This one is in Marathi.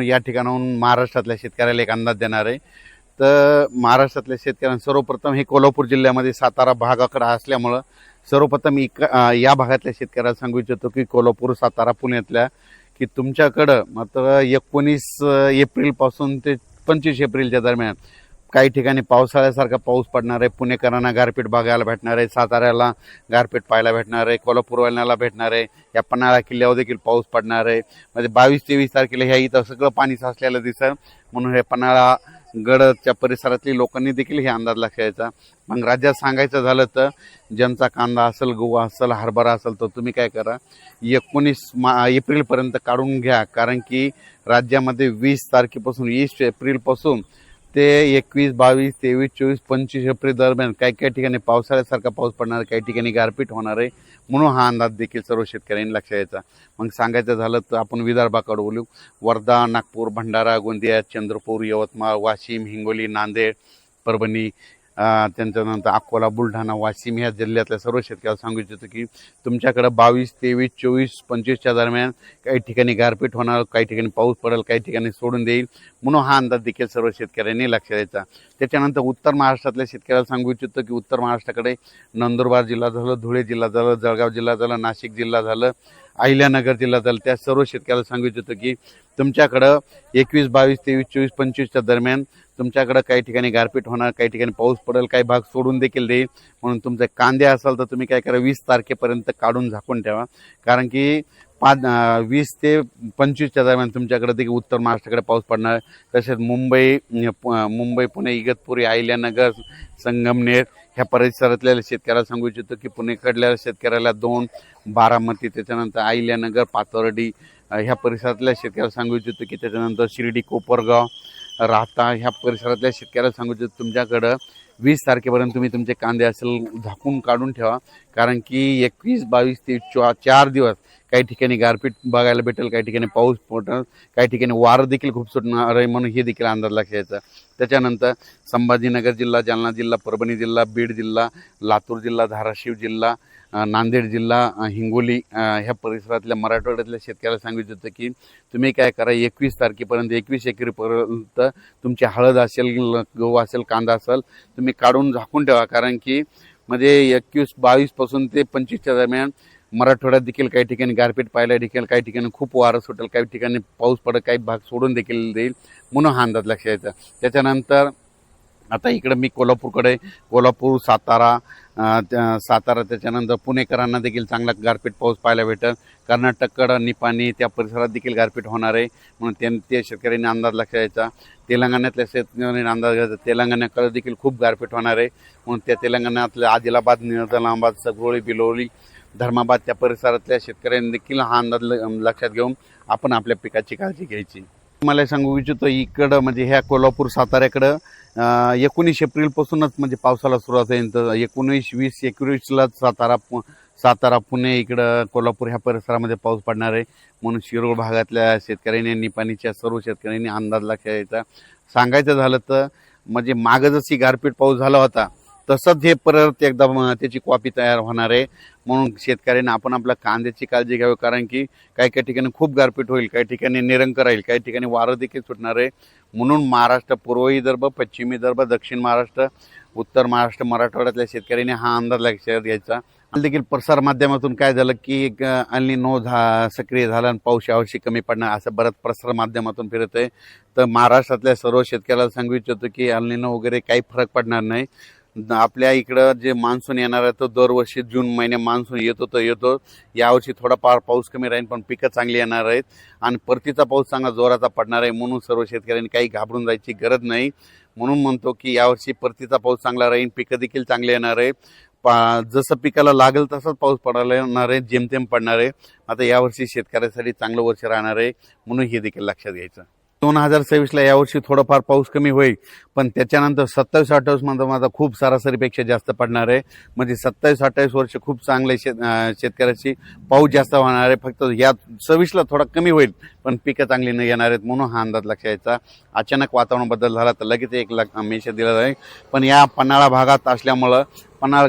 आपण या ठिकाणाहून महाराष्ट्रातल्या शेतकऱ्याला एक अंदाज देणार आहे। तर महाराष्ट्रातल्या शेतकऱ्यांना सर्वप्रथम हे कोल्हापूर जिल्ह्यामध्ये सातारा भागाकडे असल्यामुळं सर्वप्रथम या भागातल्या शेतकऱ्याला सांगू इच्छितो की कोल्हापूर, सातारा, पुण्यातल्या की तुमच्याकडं मात्र 19 एप्रिलपासून ते 25 एप्रिलच्या दरम्यान काही ठिकाणी पावसाळ्यासारखा पाऊस पडणार आहे। पुणेकरांना गारपीट बघायला भेटणार आहे, साताऱ्याला गारपीट पाहायला भेटणार आहे, कोल्हापूरवाल्यांना भेटणार आहे। या पन्हाळा किल्ल्यावर देखील पाऊस पडणार आहे। म्हणजे 22-23 तारखेला ह्या इथं सगळं पाणी साचलेलं दिसेल, म्हणून हे पन्हाळा गडच्या परिसरातली लोकांनी देखील हे अंदाज लक्षात घ्यायचा। मग राज्यात सांगायचं झालं तर ज्यांचा कांदा असेल, गहू असेल, हरभरा असेल तर तुम्ही काय करा 19 एप्रिलपर्यंत काढून घ्या, कारण की राज्यामध्ये 20 तारखेपासून 20 एप्रिलपासून ते 21, 22, 23, 24, 25 एप्रिल दरम्यान काही ठिकाणी पावसाळ्यासारखा पाऊस पडणार, काही ठिकाणी गारपीट होणार आहे, म्हणून हा अंदाज देखील सर्व शेतकऱ्यांनी लक्षात घ्यायचा। मग सांगायचं झालं तर आपण विदर्भाकडे बोलू। वर्धा, नागपूर, भंडारा, गोंदिया, चंद्रपूर, यवतमाळ, वाशिम, हिंगोली, नांदेड, परभणी, त्यांच्यानंतर अकोला, बुलढाणा, वाशिम ह्या जिल्ह्यातल्या सर्व शेतकऱ्याला सांगू इच्छितो की तुमच्याकडे 22, 23, 24, 25च्या दरम्यान काही ठिकाणी गारपीट होणार, काही ठिकाणी पाऊस पडेल, काही ठिकाणी सोडून देईल, म्हणून हा अंदाज देखील सर्व शेतकऱ्यांनी लक्षात द्यायचा। त्याच्यानंतर उत्तर महाराष्ट्रातल्या शेतकऱ्याला सांगू इच्छितो की उत्तर महाराष्ट्राकडे नंदुरबार जिल्हा झालं, धुळे जिल्हा झालं, जळगाव जिल्हा झालं, नाशिक जिल्हा झालं, अहिल्यानगर जिल्हा झालं, त्या सर्व शेतकऱ्याला सांगू इच्छितो की तुमच्याकडं 21, 22, 23, 24, 25च्या दरम्यान तुमच्याकडे काही ठिकाणी गारपीट होणार, काही ठिकाणी पाऊस पडेल, काही भाग सोडून देखील देईल, म्हणून तुमचे कांदे असाल तर तुम्ही काय करा 20 तारखेपर्यंत काढून झाकून ठेवा, कारण की 20 ते 25च्या दरम्यान तुमच्याकडे देखील उत्तर महाराष्ट्राकडे पाऊस पडणार आहे। तसेच मुंबई, पुणे, इगतपुरी, अहिल्यानगर, संगमनेर ह्या परिसरातल्या शेतकऱ्याला सांगू इच्छितो की पुणेकडल्या शेतकऱ्याला 2, बारामती, त्याच्यानंतर अहिल्यानगर, पाथर्डी ह्या परिसरातल्या शेतकऱ्याला सांगू इच्छितो की त्याच्यानंतर शिर्डी, कोपरगाव, राहता ह्या परिसरातल्या शेतकऱ्याला सांगू इच्छितो तुमच्याकडं 20 तारखेपर्यंत तुम्ही तुमचे कांदे असेल झाकून काढून ठेवा, कारण की 21, 22, 23, 4 दिवस काही ठिकाणी गारपीट बघायला भेटेल, काही ठिकाणी पाऊस पडेल, काही ठिकाणी वारं देखील खूप सुटणार आहे, म्हणून हे देखील अंदाज लक्षात घ्यायचा। त्याच्यानंतर संभाजीनगर जिल्हा, जालना जिल्हा, परभणी जिल्हा, बीड जिल्हा, लातूर जिल्हा, धाराशिव जिल्हा, नांदेड जिल्हा, हिंगोली ह्या परिसरातल्या मराठवाड्यातल्या शेतकऱ्याला सांगू इच्छितो की तुम्ही काय करा 21 तारखेपर्यंत 21 एप्रिलपर्यंत तुमची हळद असेल, गहू असेल, कांदा असेल तुम्ही काढून झाकून ठेवा, कारण की म्हणजे 21, 22 पासून ते 25च्या दरम्यान मराठवाड्यात देखील काही ठिकाणी गारपीट पाहायला देखील, काही ठिकाणी खूप वारं सुटेल, काही ठिकाणी पाऊस पडेल, काही भाग सोडून देखील देईल, म्हणून हा अंदाज लक्षात घ्यायचा। त्याच्यानंतर आता इकडे मी कोल्हापूर, सातारा, त्याच्यानंतर पुणेकरांना देखील चांगला गारपीट पाऊस पाहायला भेटेल। कर्नाटककडे निपाणी त्या परिसरात देखील गारपीट होणार आहे, म्हणून ते शेतकऱ्यांनी अंदाज लक्षात घ्यायचा। तेलंगणातल्या शेतकऱ्यांनी अंदाज घ्यायचा, तेलंगणाकडे देखील खूप गारपीट होणार आहे, म्हणून त्या तेलंगणातल्या आदिलाबाद, निजामाबाद, सगरोळी, बिलोली, धर्माबाद त्या परिसरातल्या शेतकऱ्यांनी देखील हा अंदाज लक्षात घेऊन आपण आपल्या पिकाची काळजी घ्यायची। मला सांगू इच्छितो इकडं म्हणजे ह्या कोल्हापूर, साताऱ्याकडं 19 एप्रिलपासूनच म्हणजे पावसाला सुरुवात होईल। तर 19, 20, 21ला सातारा, पुणे, इकडं कोल्हापूर ह्या परिसरामध्ये पाऊस पडणार आहे, म्हणून शिरोळ भागातल्या शेतकऱ्यांनी, निपाणीच्या सर्व शेतकऱ्यांनी अंदाज लक्षात घ्यायचा। सांगायचं झालं तर म्हणजे मागं जशी गारपीट पाऊस झाला होता तसंच हे परत एकदा त्याची कॉपी तयार होणार आहे, म्हणून शेतकऱ्यांना आपण आपल्या कांद्याची काळजी घ्यावी, कारण की काही ठिकाणी खूप गारपीट होईल, काही ठिकाणी निरंकर राहील, काही ठिकाणी वारं देखील सुटणार आहे, म्हणून महाराष्ट्र, पूर्व विदर्भ, पश्चिम विदर्भ, दक्षिण महाराष्ट्र, उत्तर महाराष्ट्र, मराठवाड्यातल्या शेतकऱ्यांनी हा अंदाज लक्षात घ्यायचा। देखील प्रसार माध्यमातून काय झालं की अल निनो सक्रिय झाला आणि पाऊस यावर्षी कमी पडणार असं बरंच प्रसार माध्यमातून फिरत आहे। तर महाराष्ट्रातल्या सर्व शेतकऱ्याला सांगू इच्छितो की अल निनो वगैरे काही फरक पडणार नाही। आपल्या इकडं जे मान्सून येणार आहे तो दरवर्षी जून महिन्यात मान्सून येतो, यावर्षी थोडाफार पाऊस कमी राहील, पण पिकं चांगली येणार आहेत आणि परतीचा पाऊस चांगला जोराचा पडणार आहे, म्हणून सर्व शेतकऱ्यांनी काही घाबरून जायची गरज नाही। म्हणून म्हणतो की यावर्षी परतीचा पाऊस चांगला राहील, पिकं देखील चांगले येणार आहे, जसं पिकाला लागेल तसंच पाऊस पडायला येणार आहे, जेमतेम पडणार आहे। आता यावर्षी शेतकऱ्यासाठी चांगलं वर्ष राहणार आहे, म्हणून हे देखील लक्षात घ्यायचं। 2026ला यावर्षी थोडाफार पाऊस कमी होईल, पण त्याच्यानंतर 27-28 मध्ये माझा खूप सरासरीपेक्षा जास्त पडणार आहे, म्हणजे 27-28 वर्ष खूप चांगले शेतकऱ्याची पाऊस जास्त होणार आहे। फक्त या 26ला थोडा कमी होईल, पण पिकं चांगली न येणार आहेत, म्हणून हा अंदाज लक्षात घ्यायचा। अचानक वातावरण बदल झाला तर लगेच एक मेसेज दिला जाईल, पण या पन्हाळा भागात असल्यामुळं पन्हाळा